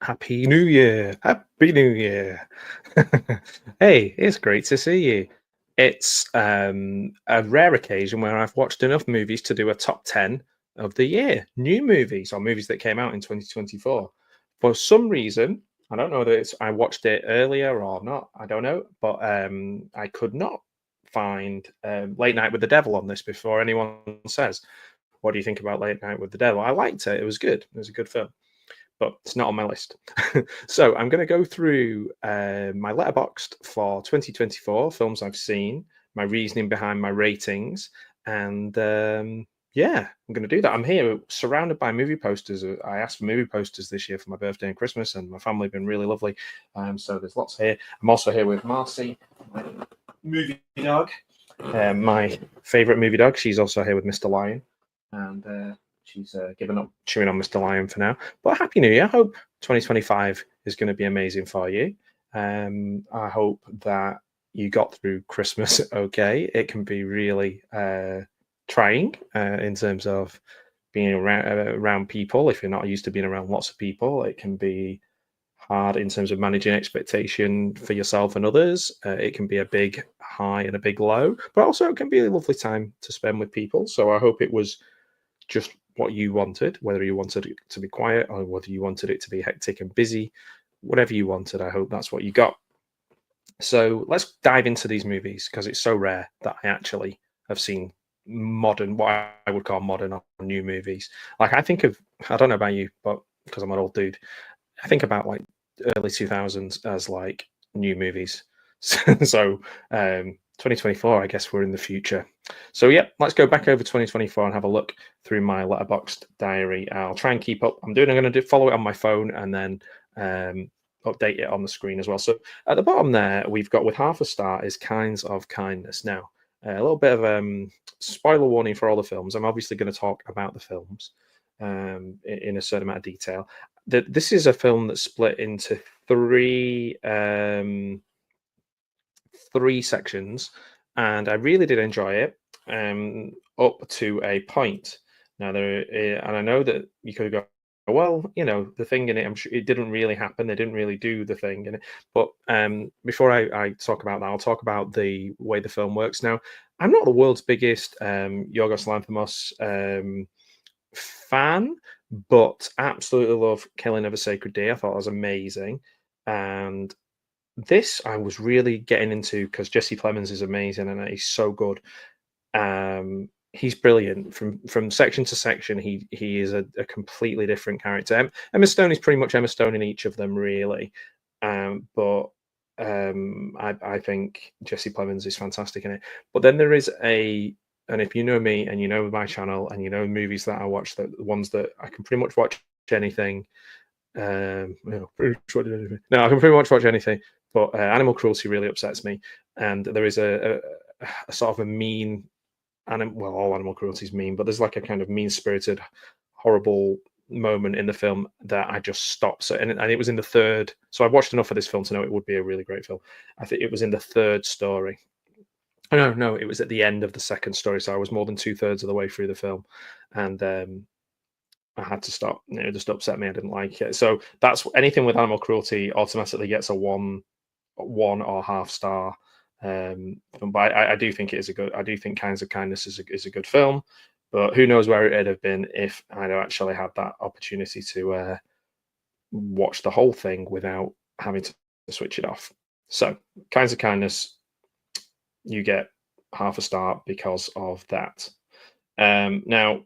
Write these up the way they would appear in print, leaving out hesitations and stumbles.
Happy New Year. Happy New Year. Hey, it's great to see you. It's a rare occasion where I've watched enough movies to do a top 10 of the year. New movies or movies that came out in 2024. For some reason, I don't know whether it's I watched it earlier or not, I don't know, but I could not find Late Night with the Devil on this before anyone says, what do you think about Late Night with the Devil? I liked it. It was good. It was a good film, but it's not on my list. So I'm going to go through my Letterboxd for 2024 films I've seen, my reasoning behind my ratings, and yeah, I'm going to do that. I'm here surrounded by movie posters. I asked for movie posters this year for my birthday and Christmas, and my family have been really lovely. So there's lots here. I'm also here with Marcy, my movie dog, my favorite movie dog. She's also here with Mr. Lion, and she's given up chewing on Mr. Lion for now. But Happy New Year. I hope 2025 is going to be amazing for you. I hope that you got through Christmas okay. It can be really trying in terms of being around people. If you're not used to being around lots of people, it can be hard in terms of managing expectation for yourself and others. It can be a big high and a big low, but also it can be a lovely time to spend with people. So I hope it was just what you wanted, whether you wanted it to be quiet or whether you wanted it to be hectic and busy, whatever you wanted, I hope that's what you got. So let's dive into these movies because it's so rare that I actually have seen modern, what I would call modern or new movies. Like I think of, I don't know about you, but because I'm an old dude, I think about like early 2000s as like new movies. So 2024, I guess we're in the future. So yeah, let's go back over 2024 and have a look through my Letterboxd diary. I'll try and keep up. I'm going to follow it on my phone and then update it on the screen as well. So at the bottom there, we've got with half a star is Kinds of Kindness. Now, a little bit of spoiler warning for all the films. I'm obviously going to talk about the films in a certain amount of detail. This is a film that's split into three sections, and I really did enjoy it up to a point. Now and I know that you could go, well, you know, the thing in it, I'm sure it didn't really happen. They didn't really do the thing in it. But before I talk about that, I'll talk about the way the film works. Now, I'm not the world's biggest Yorgos Lanthimos fan, but absolutely love Killing of a Sacred Deer. I thought it was amazing. And this I was really getting into because Jesse Plemons is amazing and he's so good. He's brilliant from section to section. He is a completely different character. Emma Stone is pretty much Emma Stone in each of them, really. But I think Jesse Plemons is fantastic in it. But then there is and if you know me and you know my channel and you know movies that I watch, the ones that I can pretty much watch anything. No, I can pretty much watch anything, but animal cruelty really upsets me. And there is a sort of a mean well, all animal cruelty is mean, but there's like a kind of mean-spirited, horrible moment in the film that I just stopped. So, and it was in the third. So I've watched enough of this film to know it would be a really great film. I think it was in the third story. Oh, no, it was at the end of the second story. So I was more than 2/3 of the way through the film, and I had to stop. It just upset me. I didn't like it. So that's anything with animal cruelty automatically gets a one or half star. But I do think it is a good. I do think Kinds of Kindness is a good film. But who knows where it'd have been if I'd actually had that opportunity to watch the whole thing without having to switch it off. So Kinds of Kindness, you get half a star because of that. Now,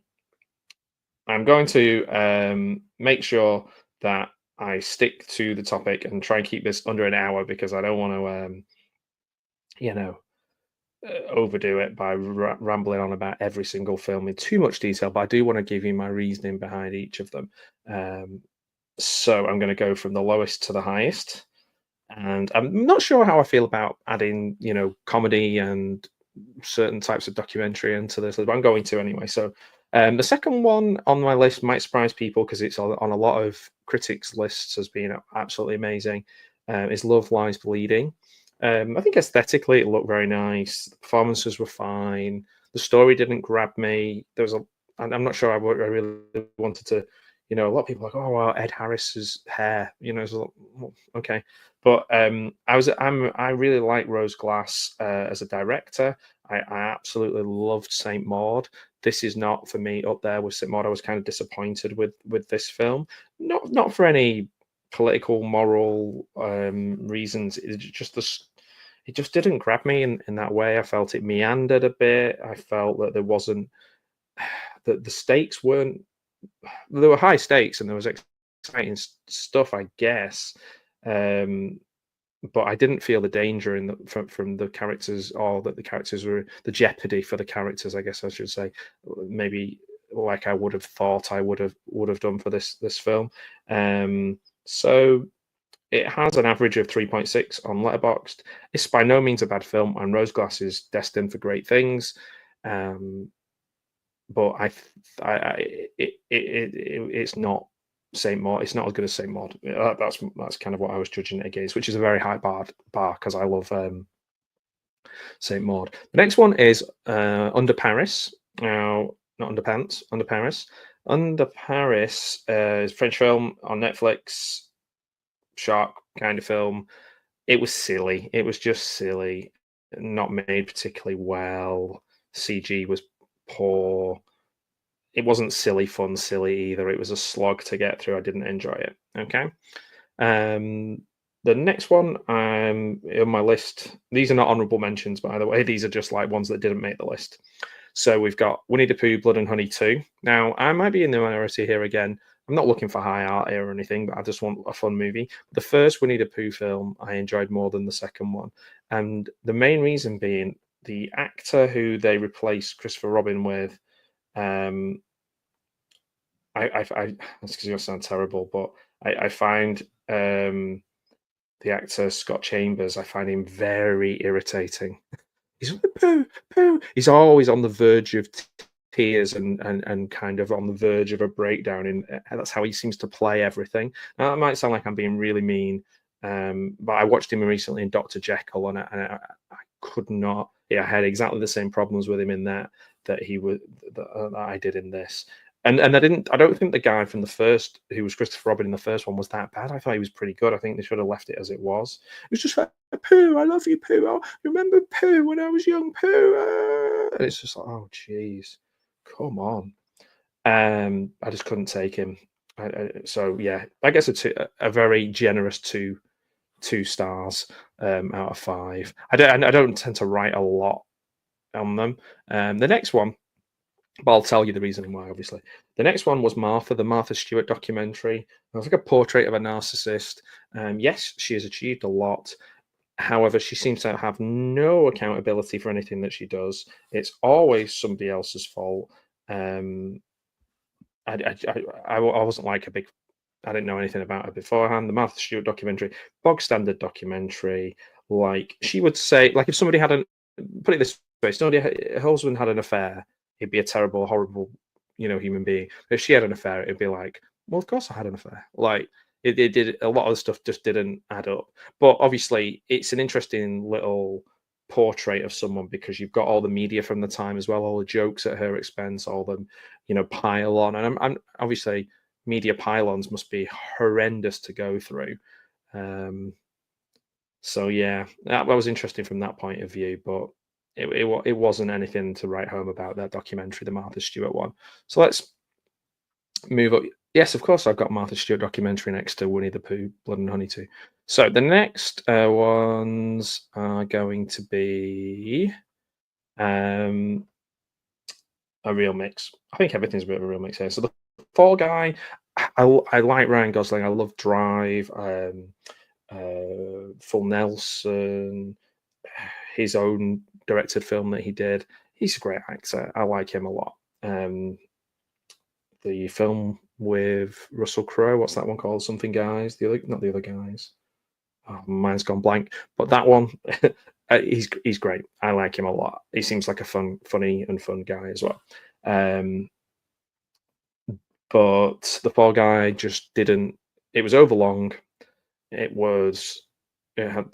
I'm going to make sure that I stick to the topic and try and keep this under an hour because I don't want to, overdo it by rambling on about every single film in too much detail. But I do want to give you my reasoning behind each of them. So I'm going to go from the lowest to the highest. And I'm not sure how I feel about adding, comedy and certain types of documentary into this, but I'm going to anyway. So the second one on my list might surprise people because it's on a lot of critics' lists as being absolutely amazing. Is Love Lies Bleeding. I think aesthetically it looked very nice. The performances were fine. The story didn't grab me. I'm not sure I really wanted to a lot of people are like, oh well, Ed Harris's hair, it's like, well, okay. But I really like Rose Glass as a director. I absolutely loved Saint Maud. This is not for me up there with Saint Maud. I was kind of disappointed with this film, not for any political, moral reasons. It just didn't grab me in that way. I felt it meandered a bit. I felt that there wasn't that the stakes weren't there were high stakes and there was exciting stuff, I guess. Um, but I didn't feel the danger from the characters, or that the characters were the jeopardy for the characters, I guess I should say, maybe like I would have thought I would have done for this film. So it has an average of 3.6 on Letterboxd. It's by no means a bad film, and Rose Glass is destined for great things. Um, but it's not Saint Maud. It's not as good as Saint Maud. That's kind of what I was judging it against, which is a very high bar because I love Saint Maud. The next one is Under Paris. Now, not Underpants, Under Paris. Under Paris is a French film on Netflix. Shark kind of film. It was silly. It was just silly. Not made particularly well. CG was poor. It wasn't silly either. It was a slog to get through. I didn't enjoy it. Okay. The next one on my list, these are not honorable mentions, by the way. These are just like ones that didn't make the list. So we've got Winnie the Pooh, Blood and Honey 2. Now, I might be in the minority here again. I'm not looking for high art here or anything, but I just want a fun movie. The first Winnie the Pooh film I enjoyed more than the second one. And the main reason being the actor who they replaced Christopher Robin with, this is going to sound terrible, but I find the actor Scott Chambers, I find him very irritating. He's like, poo, poo. He's always on the verge of tears and kind of on the verge of a breakdown. And that's how he seems to play everything. Now, that might sound like I'm being really mean, but I watched him recently in Dr. Jekyll, and I could not. Yeah, I had exactly the same problems with him in that he would that I did in this. And I don't think the guy from the first, who was Christopher Robin in the first one, was that bad. I thought he was pretty good. I think they should have left it as it was. It was just like, Pooh, I love you, Pooh. Oh, remember Pooh when I was young, Pooh? And it's just like, oh, jeez, come on. I just couldn't take him. So yeah, I guess a very generous two stars out of 5. I don't tend to write a lot on them. The next one, but I'll tell you the reasoning why, obviously. The next one was Martha, the Martha Stewart documentary. It was like a portrait of a narcissist. Yes, she has achieved a lot. However, she seems to have no accountability for anything that she does. It's always somebody else's fault. I wasn't like a big. I didn't know anything about her beforehand. The Martha Stewart documentary, bog standard documentary. Like she would say, like if somebody had put it this way, her husband had an affair, he'd be a terrible, horrible, human being. If she had an affair, it'd be like, well, of course I had an affair. Like it did a lot of the stuff just didn't add up. But obviously, it's an interesting little portrait of someone because you've got all the media from the time as well, all the jokes at her expense, all them, pile on, and I'm obviously media pylons must be horrendous to go through. So yeah, that was interesting from that point of view, but it wasn't anything to write home about, that documentary, the Martha Stewart one. So let's move up. Yes, of course, I've got Martha Stewart documentary next to Winnie the Pooh, Blood and Honey 2. So the next ones are going to be a real mix. I think everything's a bit of a real mix here. So the Fall Guy, I like Ryan Gosling. I love Drive, Full Nelson, his own directed film that he did. He's a great actor. I like him a lot. The film with Russell Crowe, what's that one called? Something Guys. Not the other guys. Oh, mine's gone blank. But that one, he's great. I like him a lot. He seems like a funny and fun guy as well. But the Fall Guy just didn't. It was overlong. It had.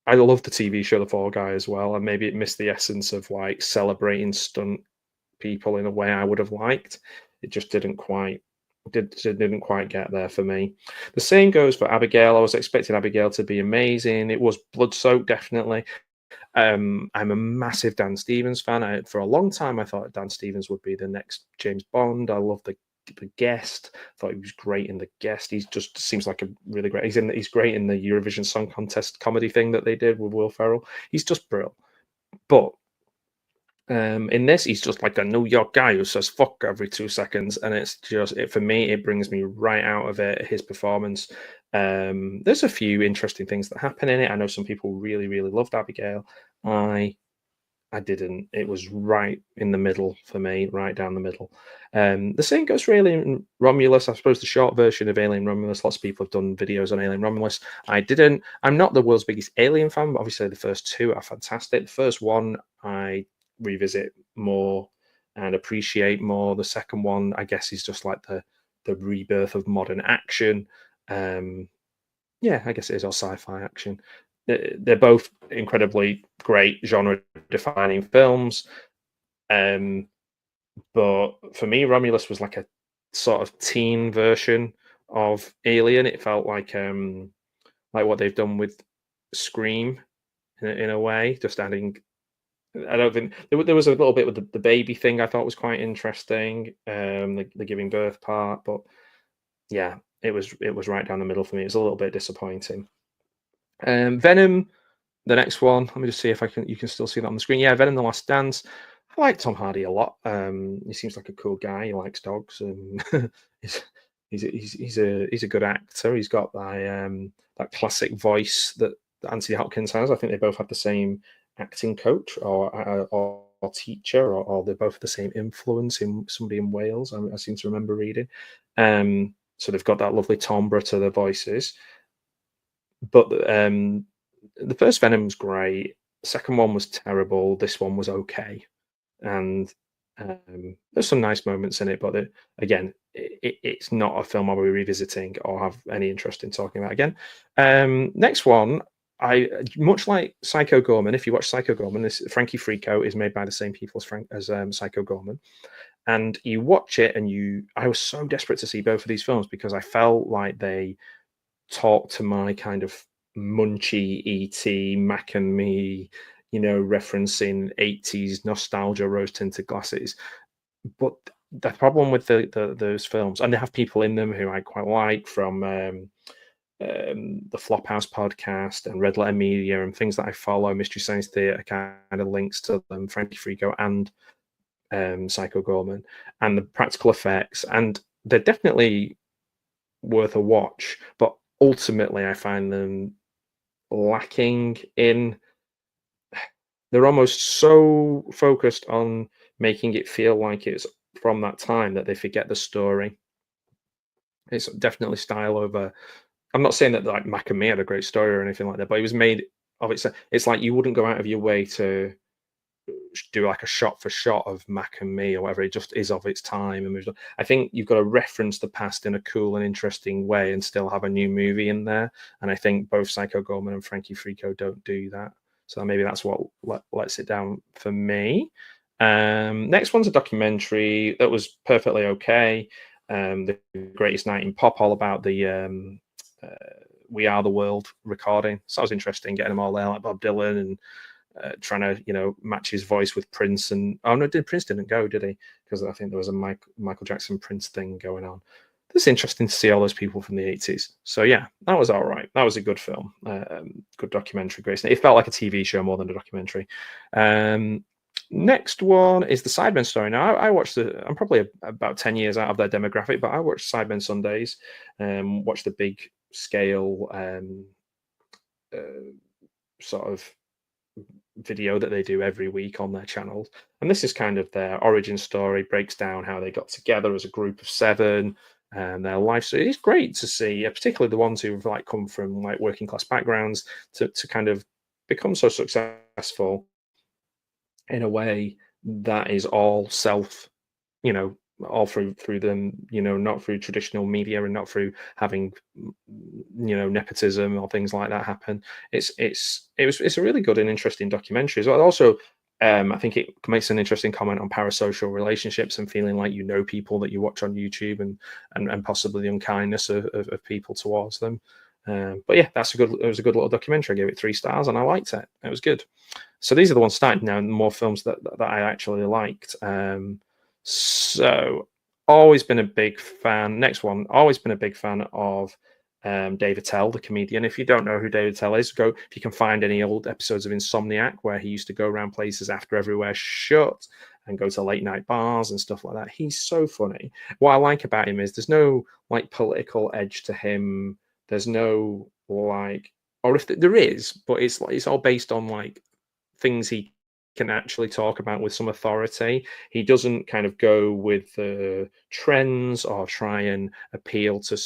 I love the TV show The Fall Guy as well, and maybe it missed the essence of like celebrating stunt people in a way I would have liked. It just didn't quite Didn't quite get there for me. The same goes for Abigail. I was expecting Abigail to be amazing. It was blood soaked, definitely. I'm a massive Dan Stevens fan. For a long time, I thought Dan Stevens would be the next James Bond. I love the Guest. Thought he was great in the Guest. He just seems like a really great. He's great in the Eurovision Song Contest comedy thing that they did with Will Ferrell. He's just brilliant. But in this, he's just like a New York guy who says "fuck" every 2 seconds, and it's just for me. It brings me right out of it. His performance. There's a few interesting things that happen in it. I know some people really, really loved Abigail. I I didn't. It was right in the middle for me, right down the middle. The same goes for Alien Romulus. I suppose the short version of Alien Romulus. Lots of people have done videos on Alien Romulus. I didn't. I'm not the world's biggest Alien fan, but obviously the first two are fantastic. The first one I revisit more and appreciate more. The second one, I guess, is just like the rebirth of modern action. Um, yeah, I guess it is all sci-fi action. They're both incredibly great genre-defining films. Um, but for me, Romulus was like a sort of teen version of Alien. It felt like what they've done with Scream in a way, just adding. I don't think there was a little bit with the baby thing I thought was quite interesting, the giving birth part, but yeah, it was right down the middle for me. It was a little bit disappointing. Venom, the next one. Let me just see if you can still see that on the screen. Yeah, Venom: The Last Dance. I like Tom Hardy a lot. He seems like a cool guy. He likes dogs, and he's he's a good actor. He's got that classic voice that Anthony Hopkins has. I think they both have the same acting coach or teacher, or they're both the same influence in somebody in Wales. I seem to remember reading. So they've got that lovely timbre to their voices. But the first Venom was great. The second one was terrible. This one was okay, and there's some nice moments in it. But again, it's not a film I'll be revisiting or have any interest in talking about again. Next one, I much like Psycho Gorman. If you watch Psycho Gorman, this Frankie Frico is made by the same people as Psycho Gorman. And you watch it, and I was so desperate to see both of these films because I felt like they talk to my kind of munchy ET Mac and me, referencing 80s nostalgia rose tinted glasses. But the problem with those films, and they have people in them who I quite like from the Flophouse podcast and Red Letter Media and things that I follow, Mystery Science Theatre kind of links to them, Frankie Frico and Psycho Gorman, and the practical effects, and they're definitely worth a watch, but ultimately I find them lacking in. They're almost so focused on making it feel like it's from that time that they forget the story. It's definitely style over. I'm not saying that like Mac and Me had a great story or anything like that, but it was made of it's like you wouldn't go out of your way to do like a shot for shot of Mac and Me or whatever. It just is of its time and moves on. I think you've got to reference the past in a cool and interesting way and still have a new movie in there. And I think both Psycho Gorman and Frankie Frico don't do that. So maybe that's what lets it down for me. Next one's a documentary that was perfectly okay. The Greatest Night in Pop, all about the We Are the World recording. So that was interesting, getting them all there, like Bob Dylan and trying to match his voice with Prince. And no, Prince didn't go, did he? Because I think there was a Michael Jackson Prince thing going on. It's interesting to see all those people from the 80s. So yeah, that was all right. That was a good film, good documentary. Grace. It felt like a TV show more than a documentary. Next one is the Sidemen story. Now I watched I'm probably about 10 years out of their demographic, but I watched Sidemen Sundays, watched the big scale sort of video that they do every week on their channels, and this is kind of their origin story, breaks down how they got together as a group of seven and their life. So it's great to see, particularly the ones who've like come from like working class backgrounds to kind of become so successful in a way that is all self, all through them, not through traditional media and not through having, nepotism or things like that happen. It's a really good and interesting documentary as well. Also, I think it makes an interesting comment on parasocial relationships and feeling like you know people that you watch on YouTube, and possibly the unkindness of people towards them. But yeah, it was a good little documentary. I gave it 3 stars and I liked it. It was good. So these are the ones starting now, and more films that I actually liked. So always been a big fan. Next one, always been a big fan of David Tell, the comedian. If you don't know who David Tell is, go if you can find any old episodes of Insomniac where he used to go around places after everywhere shut and go to late night bars and stuff like that. He's so funny. What I like about him is there's no like political edge to him. There's no like, or if there is, but it's all based on like things he can actually talk about with some authority. He doesn't kind of go with the trends or try and appeal to,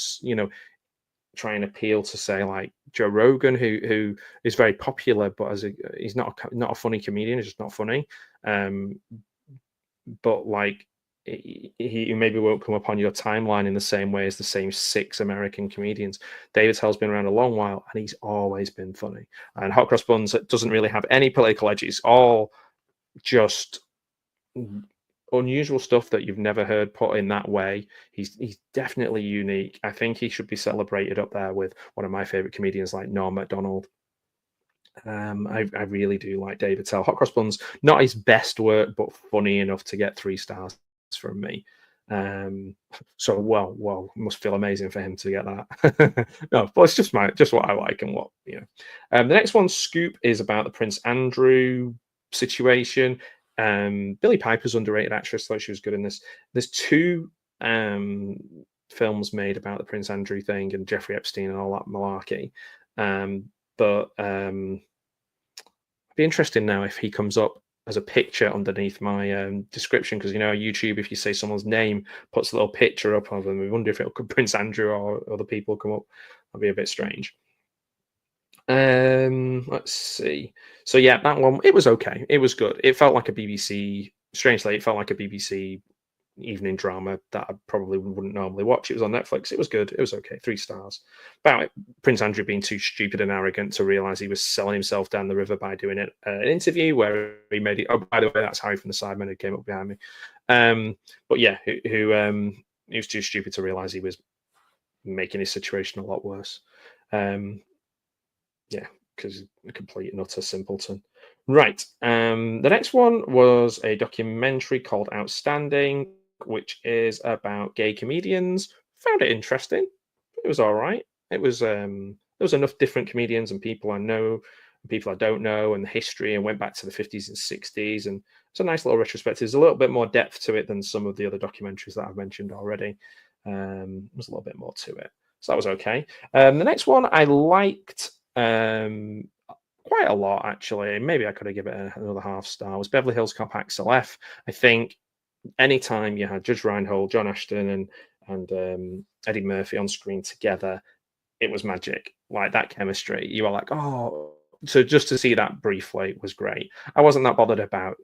say like Joe Rogan, who is very popular, but he's not a funny comedian. He's just not funny. But like he maybe won't come up on your timeline in the same way as the same 6 American comedians. David Tell's been around a long while and he's always been funny. And Hot Cross Buns doesn't really have any political edges, all just unusual stuff that you've never heard put in that way. He's definitely unique. I think he should be celebrated up there with one of my favorite comedians like Norm Macdonald. I really do like David Tell. Hot Cross Buns, not his best work, but funny enough to get 3 stars from me. So well, it must feel amazing for him to get that. No, but it's just what I like and what. The next one, Scoop, is about the Prince Andrew situation. Billie Piper's underrated actress, though she was good in this. There's 2 films made about the Prince Andrew thing and Jeffrey Epstein and all that malarkey. But it'd be interesting now if he comes up as a picture underneath my description, because YouTube, if you say someone's name, puts a little picture up of them. We wonder if it'll Prince Andrew or other people come up. That'd be a bit strange. Let's see. So yeah, that one, it was okay. It was good. It felt like a BBC. Strangely, it felt like a BBC evening drama that I probably wouldn't normally watch. It was on Netflix. It was good. It was okay. 3 stars. About Prince Andrew being too stupid and arrogant to realize he was selling himself down the river by doing an interview where he made it. Oh, by the way, that's Harry from the Sidemen who came up behind me. But yeah, he was too stupid to realize he was making his situation a lot worse. Yeah, because a complete and utter simpleton. Right. The next one was a documentary called Outstanding, which is about gay comedians. Found it interesting. It was all right. It was there was enough different comedians and people I know and people I don't know, and the history, and went back to the 50s and 60s, and it's a nice little retrospective. There's a little bit more depth to it than some of the other documentaries that I've mentioned already. There's a little bit more to it, so that was okay. The next one I liked quite a lot, actually. Maybe I could have given it another half star. It was Beverly Hills Cop Axel F. I think anytime you had Judge Reinhold, John Ashton, and Eddie Murphy on screen together, it was magic. Like that chemistry, you were like, oh. So just to see that briefly was great. I wasn't that bothered about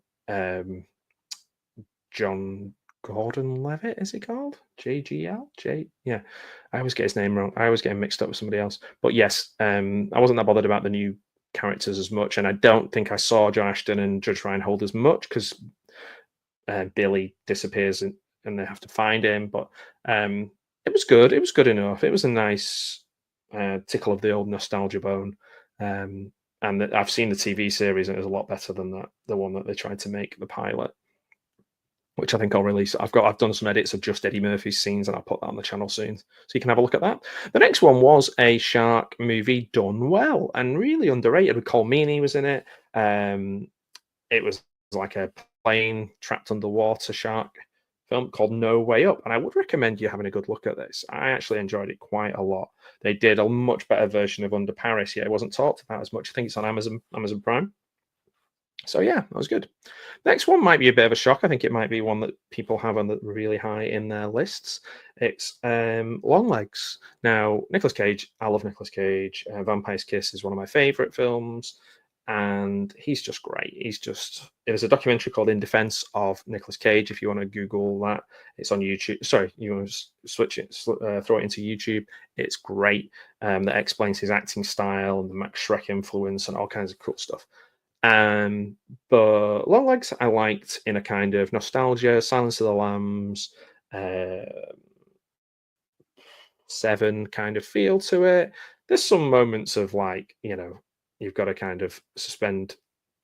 John Gordon-Levitt, is he called? JGL? Yeah. I always get his name wrong. I always get him mixed up with somebody else. But yes, I wasn't that bothered about the new characters as much, and I don't think I saw John Ashton and Judge Reinhold as much because Billy disappears and they have to find him. But it was good. It was good enough. It was a nice tickle of the old nostalgia bone. And I've seen the TV series, and it was a lot better than the one that they tried to make, the pilot, which I think I'll release. I've done some edits of just Eddie Murphy's scenes, and I'll put that on the channel soon, so you can have a look at that. The next one was a shark movie done well and really underrated. Cole Meany was in it. It was like a plane trapped underwater shark film called No Way Up, and I would recommend you having a good look at this. I actually enjoyed it quite a lot. They did a much better version of Under Paris. Yeah, it wasn't talked about as much. I think it's on Amazon Prime. So yeah, that was good. Next one might be a bit of a shock. I think it might be one that people have on the really high in their lists. It's Longlegs. Now, Nicolas Cage, I love Nicolas Cage. Vampire's Kiss is one of my favorite films, and he's just great. There's a documentary called In Defense of Nicolas Cage. If you want to Google that, it's on YouTube. Sorry, you want to throw it into YouTube. It's great. That explains his acting style and the Max Schreck influence and all kinds of cool stuff. Um, but Longlegs I liked in a kind of nostalgia, Silence of the Lambs, uh, Seven kind of feel to it. There's some moments of like, you've got to kind of suspend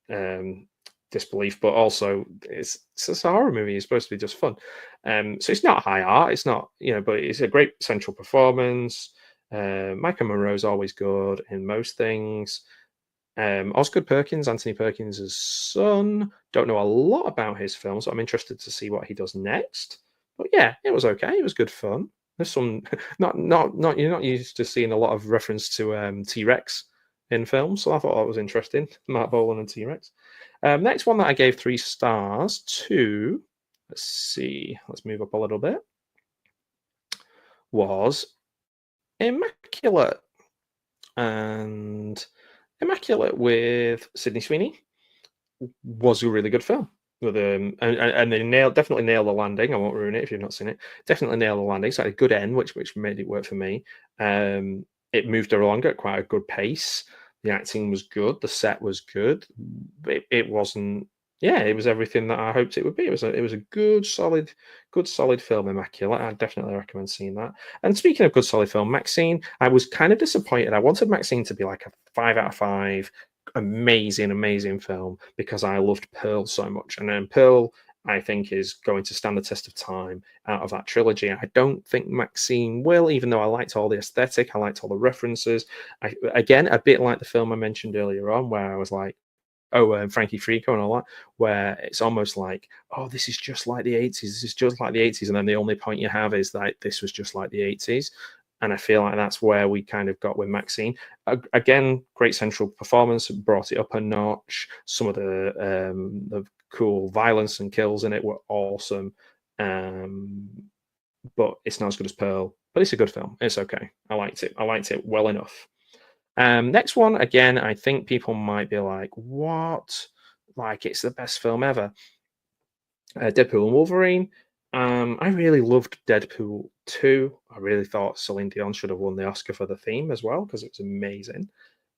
um, disbelief, but also it's a horror movie. It's supposed to be just fun. So it's not high art. It's not, but it's a great central performance. Micah Monroe's always good in most things. Osgood Perkins, Anthony Perkins' son. Don't know a lot about his film, so I'm interested to see what he does next. But yeah, it was okay. It was good fun. There's some not you're not used to seeing a lot of reference to T Rex in films, so I thought that was interesting. Mark Bolan and T Rex. Next one that I gave 3 stars to, let's see, let's move up a little bit, was Immaculate. And Immaculate with Sydney Sweeney was a really good film. With and they definitely nailed the landing. I won't ruin it if you've not seen it. Definitely nailed the landing. So it had a good end, which made it work for me. It moved along at quite a good pace. The acting was good. The set was good. It wasn't. Yeah, it was everything that I hoped it would be. It was a good, solid film. Immaculate. I definitely recommend seeing that. And speaking of good, solid film, Maxine. I was kind of disappointed. I wanted Maxine to be like a 5 out of 5, amazing film, because I loved Pearl so much. And then Pearl, I think, is going to stand the test of time out of that trilogy. I don't think Maxine will, even though I liked all the aesthetic, I liked all the references. Again, a bit like the film I mentioned earlier on, where I was like, oh, Frankie Frico and all that, where it's almost like, oh, this is just like the 80s. This is just like the 80s. And then the only point you have is that this was just like the 80s. And I feel like that's where we kind of got with Maxine. Again, great central performance, brought it up a notch. Some of the cool violence and kills in it were awesome. But it's not as good as Pearl. But it's a good film. It's okay. I liked it. I liked it well enough. Next one, again, I think people might be like, what? Like, it's the best film ever. Deadpool and Wolverine. I really loved Deadpool 2. I really thought Celine Dion should have won the Oscar for the theme as well, because it was amazing.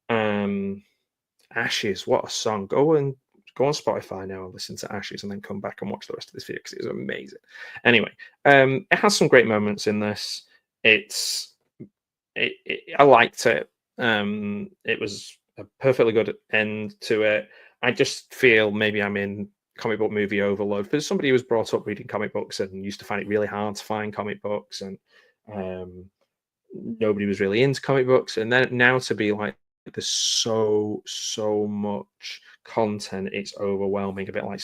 Ashes, what a song. Go on Spotify now and listen to Ashes, and then come back and watch the rest of this video, because it was amazing. Anyway, it has some great moments in this. I liked it. It was a perfectly good end to it. I just feel maybe I'm in comic book movie overload, because somebody who was brought up reading comic books and used to find it really hard to find comic books, and nobody was really into comic books. And then now to be like, there's so much content, it's overwhelming. A bit like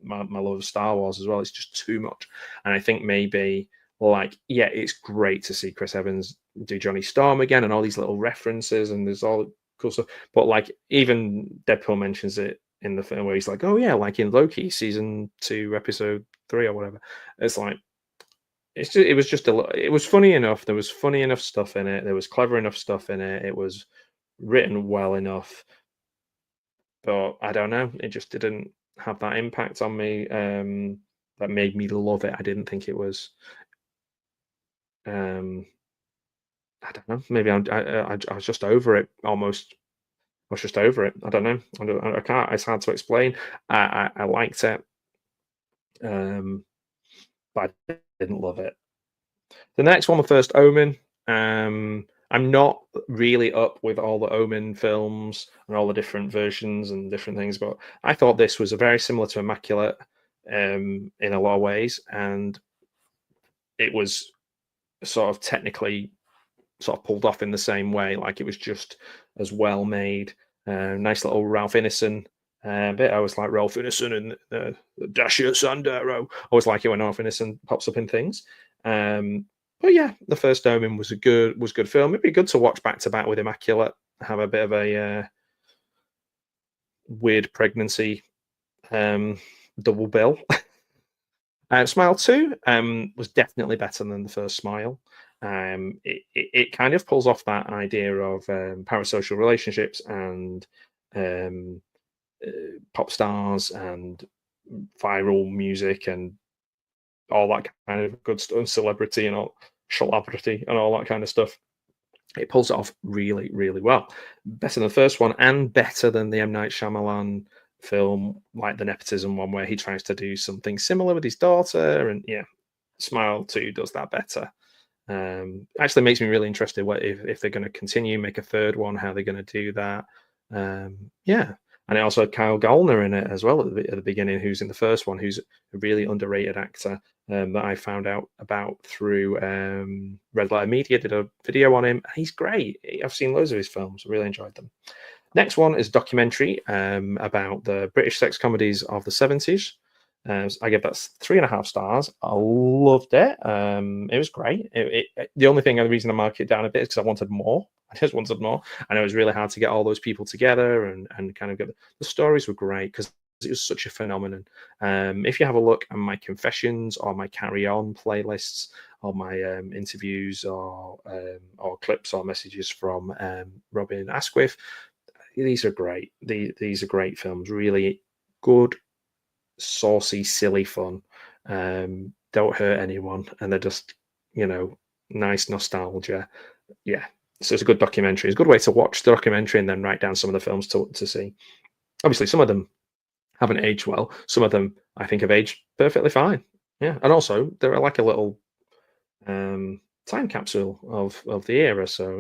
my love of Star Wars as well. It's just too much. And I think maybe, like, yeah, it's great to see Chris Evans do Johnny Storm again, and all these little references, and there's all cool stuff. But like, even Deadpool mentions it in the film, where he's like, oh yeah, like in Loki season 2 episode 3 or whatever. It's like, it was just it was funny enough. There was funny enough stuff in it. There was clever enough stuff in it. It was written well enough. But I don't know, it just didn't have that impact on me, that made me love it. I didn't think it was. Um, I don't know. Maybe I was just over it almost. I was just over it. I don't know. I can't. It's hard to explain. I liked it, but I didn't love it. The next one, The First Omen. I'm not really up with all the Omen films and all the different versions and different things, but I thought this was a very similar to Immaculate, in a lot of ways, and it was sort of technically sort of pulled off in the same way. Like, it was just as well made. Nice little Ralph Ineson bit. I always like Ralph Ineson and Dashiell Sandero. I always like it when Ralph Ineson pops up in things. But yeah, The First Omen was good film. It'd be good to watch back to back with Immaculate. Have a bit of a weird pregnancy double bill. Smile 2 was definitely better than the first Smile. It kind of pulls off that idea of parasocial relationships and pop stars and viral music and all that kind of good stuff, and celebrity and all that kind of stuff. It pulls it off really, really well. Better than the first one and better than the M. Night Shyamalan film, like the nepotism one, where he tries to do something similar with his daughter. And yeah, Smile 2 does that better. Actually makes me really interested what if they're going to continue, make a third one, how they're going to do that. Yeah. And it also had Kyle Gallner in it as well at the beginning, who's in the first one, who's a really underrated actor that I found out about through Red Letter Media, did a video on him. He's great. I've seen loads of his films. I really enjoyed them. Next one is a documentary about the British sex comedies of the 70s. I give that 3.5 stars. I loved it. It was great. The only thing, the reason I marked it down a bit is because I wanted more. I just wanted more. And it was really hard to get all those people together and kind of get the stories were great because it was such a phenomenon. If you have a look at my confessions or my carry on playlists or my interviews or clips or messages from Robin Asquith, these are great. These are great films. Really good, saucy, silly fun. Don't hurt anyone, and they're just nice nostalgia. Yeah, so it's a good documentary. It's a good way to watch the documentary and then write down some of the films to see. Obviously, some of them haven't aged well. Some of them I think have aged perfectly fine. Yeah, and also they're like a little time capsule of the era. So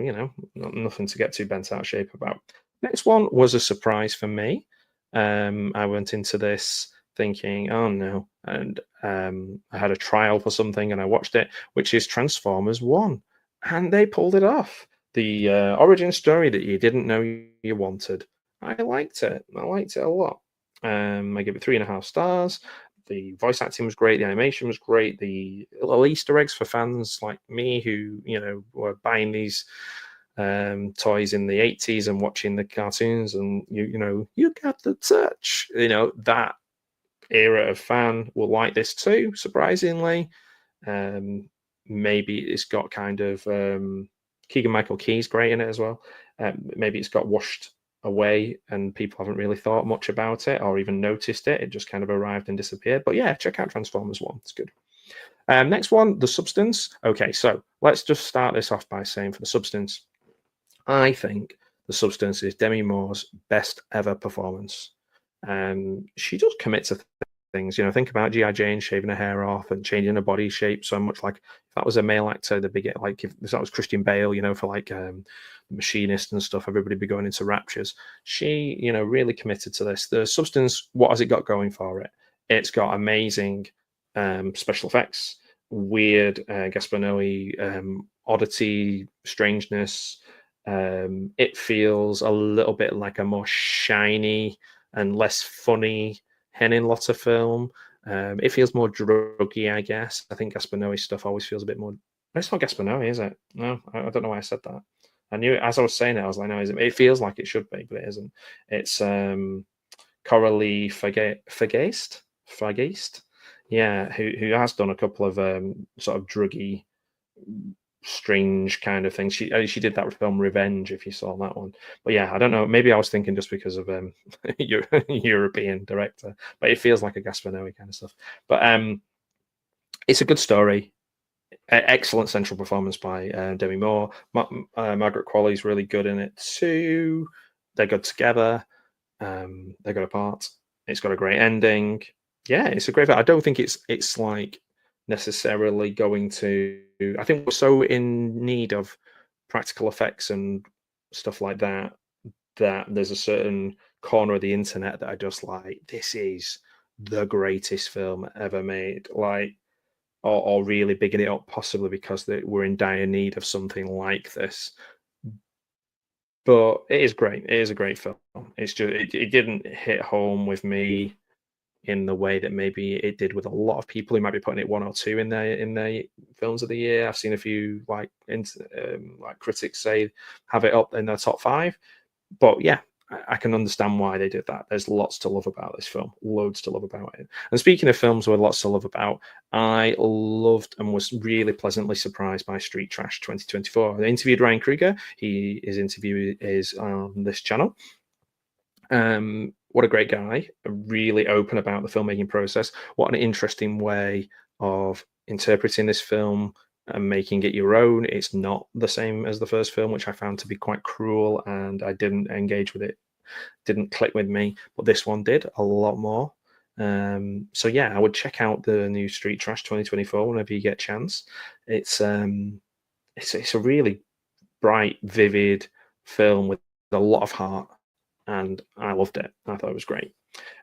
nothing to get too bent out of shape about. Next one was a surprise for me. I went into this thinking, oh no, and I had a trial for something and I watched it, which is Transformers One, and they pulled it off. The origin story that you didn't know you wanted. I liked it. I liked it a lot. I give it 3.5 stars. The voice acting was great. The animation was great. The little Easter eggs for fans like me who, were buying these toys in the 80s and watching the cartoons, and you got the touch. That era of fan will like this too. Surprisingly, maybe it's got kind of Keegan Michael Key's great in it as well. Maybe it's got washed away and people haven't really thought much about it or even noticed it. It just kind of arrived and disappeared. But yeah, check out Transformers 1. It's good. Next one, The Substance. Okay, so let's just start this off by saying for The Substance, I think The Substance is Demi Moore's best ever performance. She does commit to things. Think about G.I. Jane shaving her hair off and changing her body shape so much. Like if that was a male actor, they'd be like if that was Christian Bale, for like the Machinist and stuff, everybody'd be going into raptures. She, really committed to this. The Substance, what has it got going for it? It's got amazing special effects, weird Gaspar Noé oddity, strangeness. It feels a little bit like a more shiny and less funny Henning Lotter film. It feels more druggy, I guess. I think Gaspar Noé stuff always feels a bit more. It's not Gaspar Noé, is it? No, I don't know why I said that. I knew it as I was saying it. I was like, no, it feels like it should be, but it isn't. It's Coralie Fageist, yeah, who has done a couple of sort of druggy, strange kind of things. She did that film Revenge, if you saw that one. But yeah, I don't know. Maybe I was thinking just because of European director, but it feels like a Gaspar Noé kind of stuff. But it's a good story. Excellent central performance by Demi Moore. Margaret Qualley's really good in it too. They're good together. They're good apart. It's got a great ending. Yeah, it's a great film. I don't think it's like necessarily going to. I think we're so in need of practical effects and stuff like that there's a certain corner of the internet that I just like. This is the greatest film ever made. Like, or really bigging it up, possibly because we're in dire need of something like this. But it is great. It is a great film. It's just it didn't hit home with me in the way that maybe it did with a lot of people who might be putting it one or two in their films of the year. I've seen a few like critics say have it up in their top 5. But yeah, I can understand why they did that. There's lots to love about this film, loads to love about it. And speaking of films with lots to love about, I loved and was really pleasantly surprised by Street Trash 2024. I interviewed Ryan Krieger. His interview is on this channel. What a great guy, really open about the filmmaking process. What an interesting way of interpreting this film, and making it your own. It's not the same as the first film, which I found to be quite cruel, and I didn't engage with it, didn't click with me. But this one did a lot more. So yeah, I would check out the new Street Trash 2024 whenever you get a chance. It's it's a really bright, vivid film with a lot of heart, and I loved it. I thought it was great.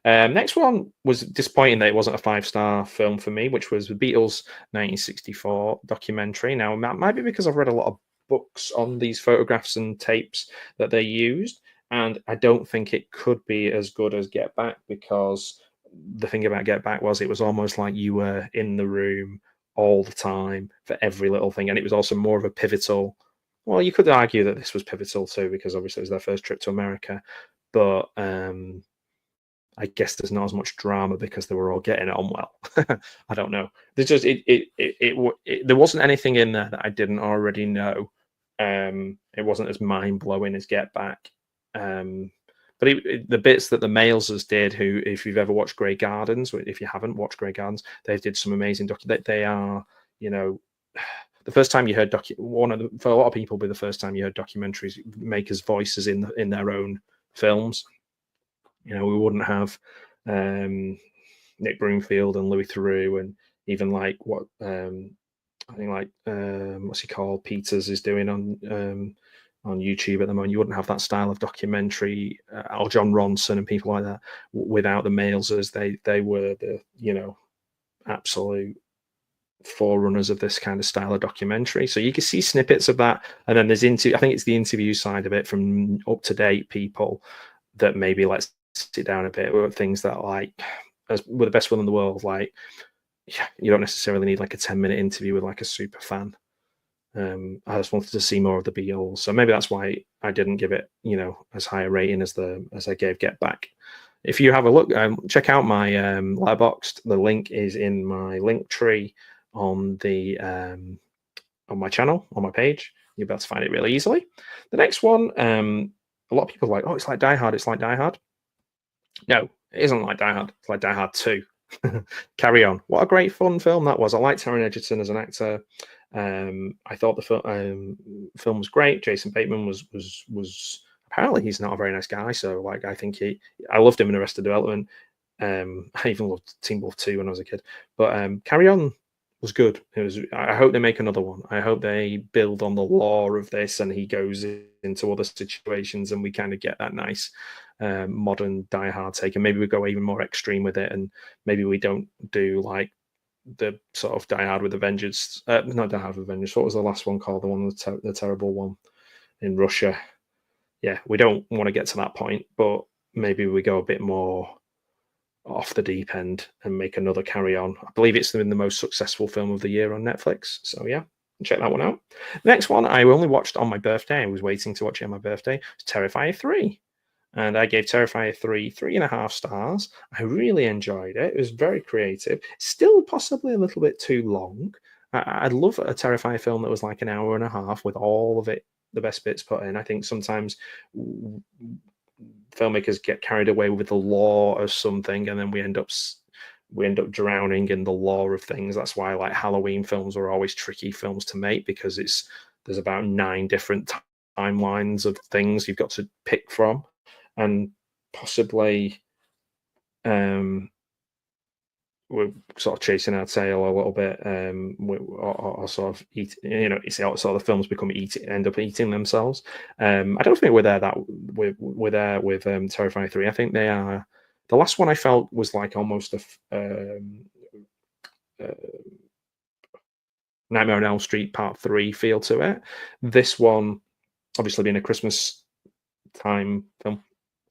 Next one was disappointing that it wasn't a five-star film for me, which was the Beatles 1964 documentary. Now, that might be because I've read a lot of books on these photographs and tapes that they used, and I don't think it could be as good as Get Back, because the thing about Get Back was it was almost like you were in the room all the time for every little thing, and it was also more of a pivotal. Well, you could argue that this was pivotal too, because obviously it was their first trip to America, but I guess there's not as much drama because they were all getting on well. I don't know. There's just there wasn't anything in there that I didn't already know. It wasn't as mind blowing as Get Back. But the bits that the Mailsers did, who, if you've ever watched Grey Gardens, if you haven't watched Grey Gardens, they did some amazing They are, you know, the first time you heard for a lot of people, be the first time you heard documentaries makers' voices in their own films. You know, we wouldn't have Nick Broomfield and Louis Theroux, and even like what I think like what's he called, Peters is doing on YouTube at the moment. You wouldn't have that style of documentary, Al John Ronson and people like that, without the Mailsers. They were the, you know, absolute forerunners of this kind of style of documentary. So you can see snippets of that, and then there's I think it's the interview side of it from up to date people that maybe let's sit down a bit with things that, like, as with the best will in the world, like, yeah, you don't necessarily need like a 10-minute interview with like a super fan. I just wanted to see more of the Beatles, so maybe that's why I didn't give it, you know, as high a rating as I gave Get Back. If you have a look, check out my Letterboxd. The link is in my link tree on the on my channel, on my page. You'll be able to find it really easily. The next one, a lot of people are like, oh, it's like Die Hard. It's like Die Hard. No, it isn't like Die Hard. It's like Die Hard 2. Carry On. What a great fun film that was. I liked Taron Egerton as an actor. I thought the film was great. Jason Bateman was apparently he's not a very nice guy. So like I think I loved him in Arrested Development. I even loved Teen Wolf 2 when I was a kid. But Carry On was good. I hope they make another one. I hope they build on the lore of this and he goes into other situations and we kind of get that nice modern Die Hard take, and maybe we go even more extreme with it, and maybe we don't do like the sort of Die Hard with a Vengeance. Not Die Hard with a Vengeance. What was the last one called? The one with the terrible one in Russia. Yeah, we don't want to get to that point, but maybe we go a bit more off the deep end and make another Carry On. I believe it's been the most successful film of the year on Netflix. So yeah, check that one out. The next one I only watched on my birthday. I was waiting to watch it on my birthday. It's Terrifier 3. And I gave Terrifier 3 3.5 stars. I really enjoyed it. It was very creative. Still possibly a little bit too long. I'd love a Terrifier film that was like an hour and a half with all of it, the best bits put in. I think sometimes filmmakers get carried away with the lore of something, and then we end up drowning in the lore of things. That's why like Halloween films are always tricky films to make, because there's about 9 different timelines of things you've got to pick from, and possibly we're sort of chasing our tail a little bit, or sort of eat. You know, it's sort of the films end up eating themselves. I don't think we're there we're there with Terrifier 3. I think they are. The last one I felt was like almost a Nightmare on Elm Street Part 3 feel to it. This one, obviously being a Christmas time film,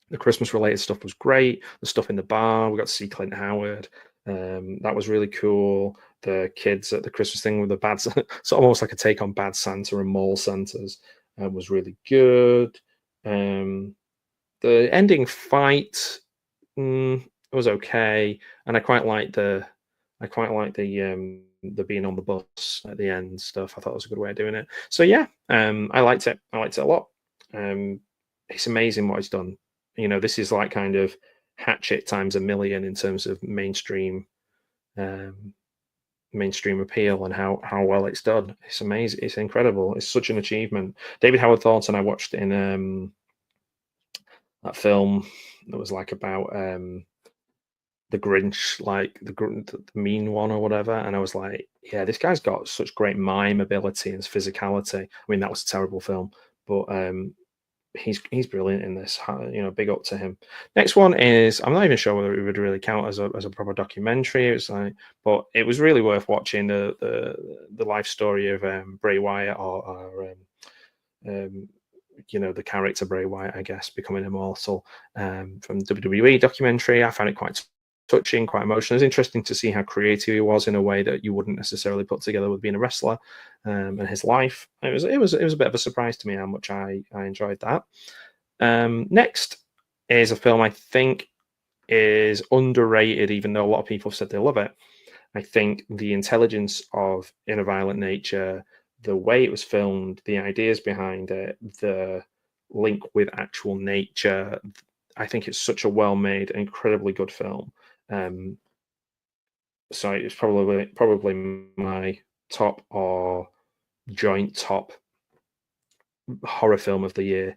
the Christmas related stuff was great. The stuff in the bar, we got to see Clint Howard. That was really cool. The kids at the Christmas thing with the bad, so almost like a take on Bad Santa and Mall Santas, was really good. The ending fight was okay, and I quite like the being on the bus at the end stuff. I thought it was a good way of doing it. So yeah, I liked it. I liked it a lot. It's amazing what he's done. You know, this is like kind of Hatchet times a million in terms of mainstream mainstream appeal and how well it's done. It's amazing. It's incredible. It's such an achievement. David Howard Thornton, I watched in that film that was like about the Grinch, like the mean one or whatever. And I was like, yeah, this guy's got such great mime ability and physicality. I mean, that was a terrible film, but he's brilliant in this. Big up to him. Next one is, I'm not even sure whether it would really count as a proper documentary. It was like, but it was really worth watching the life story of Bray Wyatt or the character Bray Wyatt, I guess, becoming immortal from WWE documentary. I found it quite touching, quite emotional. It's interesting to see how creative he was in a way that you wouldn't necessarily put together with being a wrestler and his life. It was a bit of a surprise to me how much I enjoyed that. Next is a film I think is underrated, even though a lot of people have said they love it. I think the intelligence of In a Violent Nature, the way it was filmed, the ideas behind it, the link with actual nature, I think it's such a well-made, incredibly good film. So it's probably my top or joint top horror film of the year.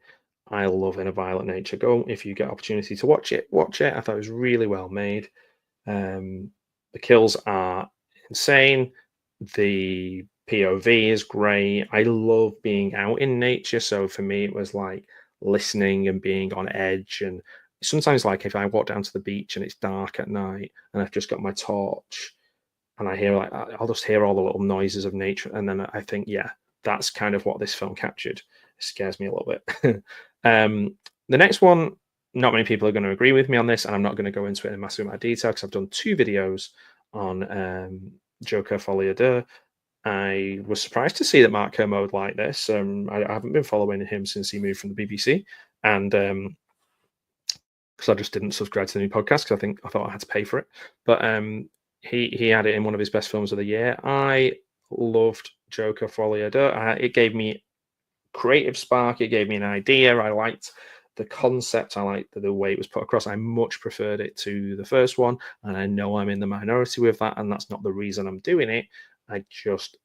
I love In a Violent Nature. Go if you get opportunity to watch it. Watch it. I thought it was really well made. The kills are insane. The POV is great. I love being out in nature. So for me, it was like listening and being on edge. And sometimes, like if I walk down to the beach and it's dark at night and I've just got my torch and I hear I'll just hear all the little noises of nature. And then I think, yeah, that's kind of what this film captured. It scares me a little bit. The next one, not many people are going to agree with me on this, and I'm not going to go into it in massive amount of detail because I've done 2 videos on Joker Folie à Deux. I was surprised to see that Mark Kermode like this. I haven't been following him since he moved from the BBC, and because I just didn't subscribe to the new podcast because I thought I had to pay for it. But he had it in one of his best films of the year. I loved Joker Folie à Deux. It gave me creative spark. It gave me an idea. I liked the concept. I liked the way it was put across. I much preferred it to the first one, and I know I'm in the minority with that, and that's not the reason I'm doing it. It just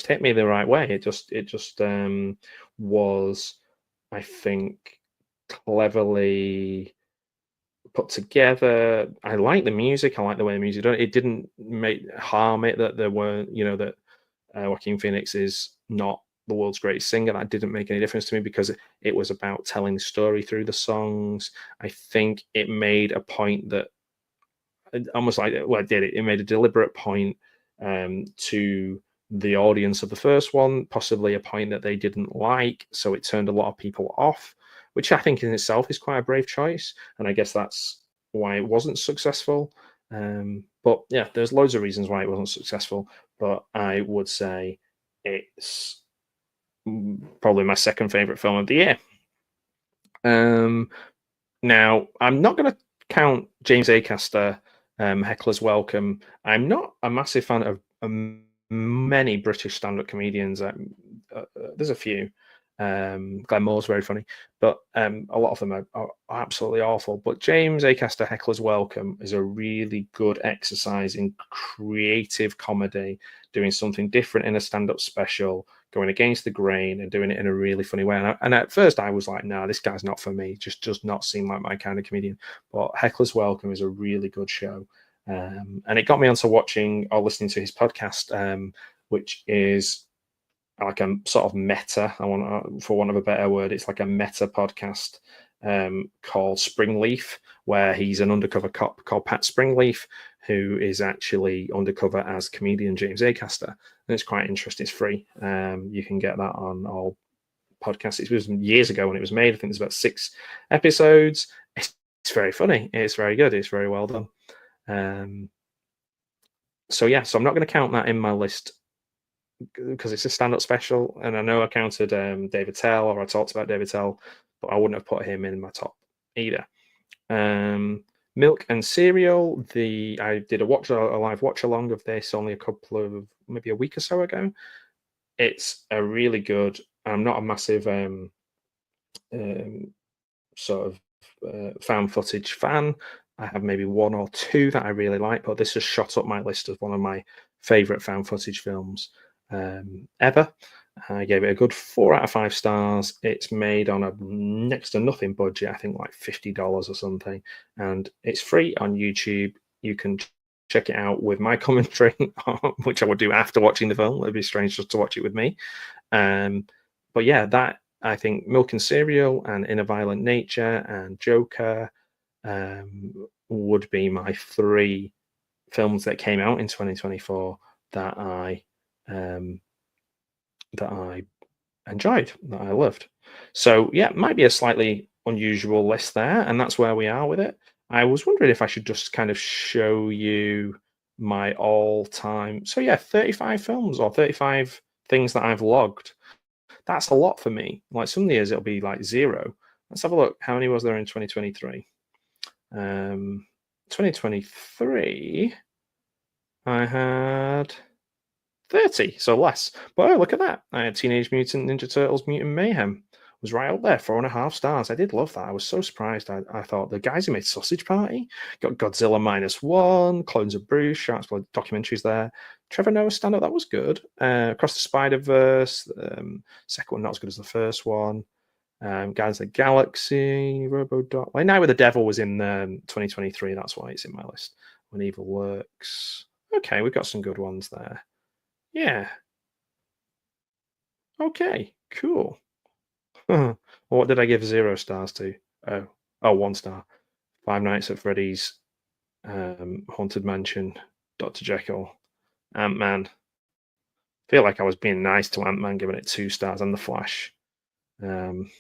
hit me the right way. It just was, I think, cleverly put together. I like the music. I like the way the music done. It didn't harm it that there were, that Joaquin Phoenix is not the world's greatest singer. That didn't make any difference to me because it was about telling the story through the songs. I think it made a point that almost like, well, it did. It made a deliberate point to the audience of the first one, possibly a point that they didn't like. So it turned a lot of people off, which I think in itself is quite a brave choice. And I guess that's why it wasn't successful. But yeah, there's loads of reasons why it wasn't successful. But I would say it's probably my second favorite film of the year. Now, I'm not going to count James Acaster, Heckler's Welcome. I'm not a massive fan of many British stand-up comedians. There's a few. Glenn Moore's very funny, but a lot of them are absolutely awful. But James Acaster, Heckler's Welcome is a really good exercise in creative comedy, doing something different in a stand-up special, going against the grain and doing it in a really funny way. And at first I was like, nah, this guy's not for me. Just does not seem like my kind of comedian. But Heckler's Welcome is a really good show. And it got me onto watching or listening to his podcast, which is like a sort of meta, for want of a better word, it's like a meta podcast called Springleaf, where he's an undercover cop called Pat Springleaf, who is actually undercover as comedian James Acaster. And it's quite interesting. It's free. You can get that on all podcasts. It was years ago when it was made. I think there's about 6 episodes. It's very funny. It's very good. It's very well done. So I'm not going to count that in my list because it's a stand-up special, and I know I counted David Tell, or I talked about David Tell, but I wouldn't have put him in my top either. Milk and Cereal. I did a live watch along of this only maybe a week or so ago. It's a really good. I'm not a massive sort of found footage fan. I have maybe one or two that I really like, but this has shot up my list as one of my favorite found footage films ever. I gave it a good 4 out of 5 stars. It's made on a next to nothing budget, I think like $50 or something, and it's free on YouTube. You can check it out with my commentary, which I would do after watching the film. It'd be strange just to watch it with me. But yeah, that, I think, Milk and Cereal and In a Violent Nature and Joker would be my 3 films that came out in 2024 that I enjoyed, that I loved. So yeah, it might be a slightly unusual list there, and that's where we are with it. I was wondering if I should just kind of show you my all-time. So yeah, 35 films or 35 things that I've logged. That's a lot for me. Like some years it'll be like 0. Let's have a look. How many was there in 2023? 2023, I had 30, so less. But oh, look at that. I had Teenage Mutant Ninja Turtles Mutant Mayhem. Was right up there, 4.5 stars. I did love that. I was so surprised. I thought the guys who made Sausage Party got Godzilla -1, Clones of Bruce, Shark's Blood documentaries there. Trevor Noah stand-up, that was good. Across the Spider-Verse, second one not as good as the first one. Guardians of the Galaxy, Robodoc. Like Night with the Devil was in 2023. That's why it's in my list. When Evil Lurks. Okay, we've got some good ones there. Yeah. Okay, cool. What did I give 0 stars to? Oh, 1 star. Five Nights at Freddy's, Haunted Mansion, Dr. Jekyll, Ant-Man. Feel like I was being nice to Ant-Man, giving it 2 stars, and The Flash. And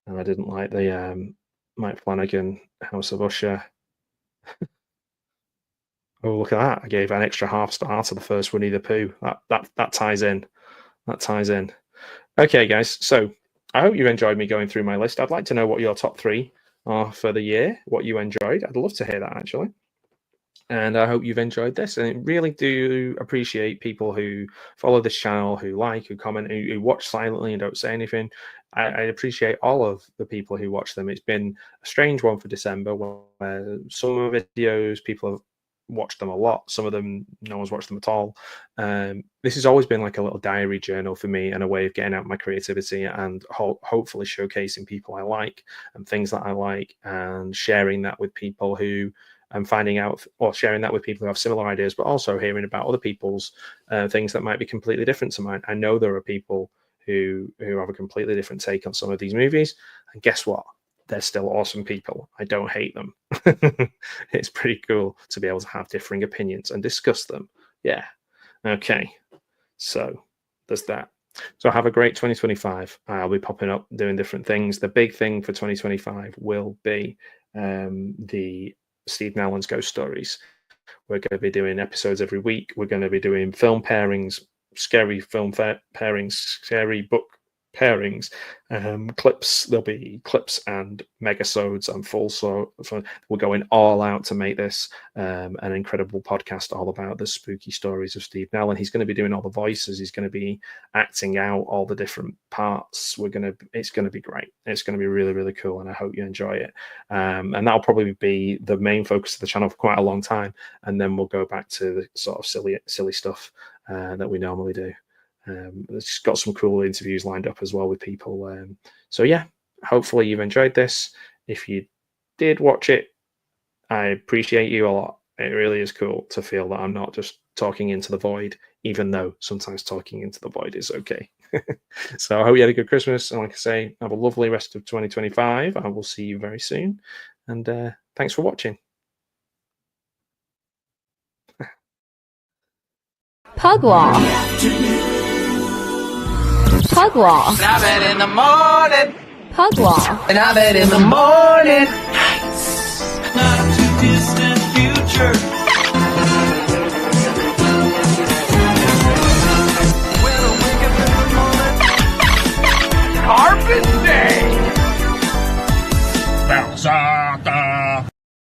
I didn't like the Mike Flanagan House of Usher. Oh, look at that. I gave an extra half star to the first Winnie the Pooh. That ties in. That ties in. Okay, guys. So I hope you enjoyed me going through my list. I'd like to know what your top 3 are for the year, what you enjoyed. I'd love to hear that, actually. And I hope you've enjoyed this. And I really do appreciate people who follow this channel, who like, who comment, who watch silently and don't say anything. I appreciate all of the people who watch them. It's been a strange one for December, where some of the videos people have watched them a lot, some of them no one's watched them at all. This has always been like a little diary journal for me and a way of getting out my creativity and hopefully showcasing people I like and things that I like, and sharing that with people who I'm finding out, or sharing that with people who have similar ideas, but also hearing about other people's things that might be completely different to mine. I know there are people who have a completely different take on some of these movies, and guess what? They're still awesome people. I don't hate them. It's pretty cool to be able to have differing opinions and discuss them. Yeah. Okay. So there's that. So have a great 2025. I'll be popping up doing different things. The big thing for 2025 will be the Steve Nowlan's Ghost Stories. We're going to be doing episodes every week. We're going to be doing film pairings, scary film pairings, scary book pairings, clips. There'll be clips and megasodes and we're going all out to make this an incredible podcast all about the spooky stories of Steve Nowlan. He's going to be doing all the voices. He's going to be acting out all the different parts. It's going to be great. It's going to be really, really cool, and I hope you enjoy it. And that'll probably be the main focus of the channel for quite a long time, and then we'll go back to the sort of silly stuff that we normally do. It's got some cool interviews lined up as well with people. So yeah, hopefully you've enjoyed this. If you did watch it, I appreciate you a lot. It really is cool to feel that I'm not just talking into the void, even though sometimes talking into the void is okay. So I hope you had a good Christmas, and like I say, have a lovely rest of 2025. I will see you very soon, and thanks for watching. Pugwall. Pugwall. And I bet in the morning. Pugwall. And I bet in the morning.